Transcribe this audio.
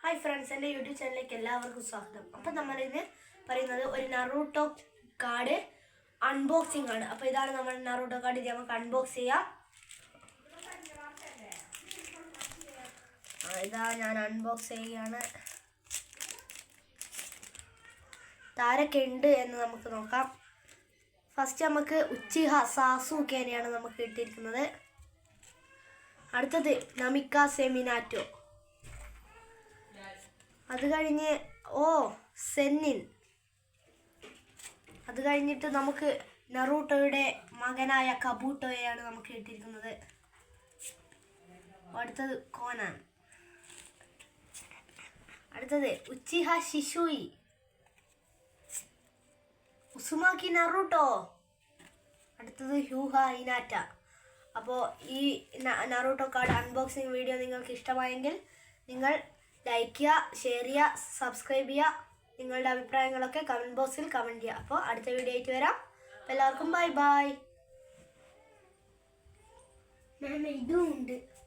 Hi friends, എൻ്റെ YouTube ചാനലിലേക്ക് എല്ലാവർക്കും സ്വാഗതം. അപ്പം നമ്മളിന്ന് പറയുന്നത് ഒരു നറൂട്ടോ കാർഡ് അൺബോക്സിംഗ് ആണ്. അപ്പോൾ ഇതാണ് നമ്മൾ നറൂട്ടോ കാർഡ്. ഇത് നമുക്ക് അൺബോക്സ് ചെയ്യാം. ഇതാ ഞാൻ അൺബോക്സ് ചെയ്യുകയാണ്. ആരൊക്കെ ഉണ്ട് എന്ന് നമുക്ക് നോക്കാം. ഫസ്റ്റ് നമുക്ക് ഉച്ചിഹ സാസുകേനെയാണ് നമുക്ക് കിട്ടിയിരിക്കുന്നത്. അടുത്തത് നമിക്ക സെമിനാറ്റോ. അത് കഴിഞ്ഞ് സെന്നിൻ. അത് കഴിഞ്ഞിട്ട് നമുക്ക് നറൂട്ടോയുടെ മകനായ കബൂട്ടോയെയാണ് നമുക്ക് കിട്ടിയിരിക്കുന്നത്. അടുത്തത് കോനാൻ. അടുത്തത് ഉച്ചിഹ ഷിഷുയി. ഉസുമാക്കി നറൂട്ടോ. അടുത്തത് ഹ്യൂഹ ഹിനാറ്റ. അപ്പോൾ ഈ നറൂട്ടോ കാർഡ് അൺബോക്സിങ് വീഡിയോ നിങ്ങൾക്ക് ഇഷ്ടമായെങ്കിൽ നിങ്ങൾ ലൈക്ക് ചെയ്യുക, ഷെയർ ചെയ്യുക, സബ്സ്ക്രൈബ് ചെയ്യുക. നിങ്ങളുടെ അഭിപ്രായങ്ങളൊക്കെ കമൻറ്റ് ബോക്സിൽ കമൻറ്റ് ചെയ്യുക. അപ്പോൾ അടുത്ത വീഡിയോ ആയിട്ട് വരാം. എല്ലാവർക്കും ബൈ ബൈ. ഇതും ഉണ്ട്.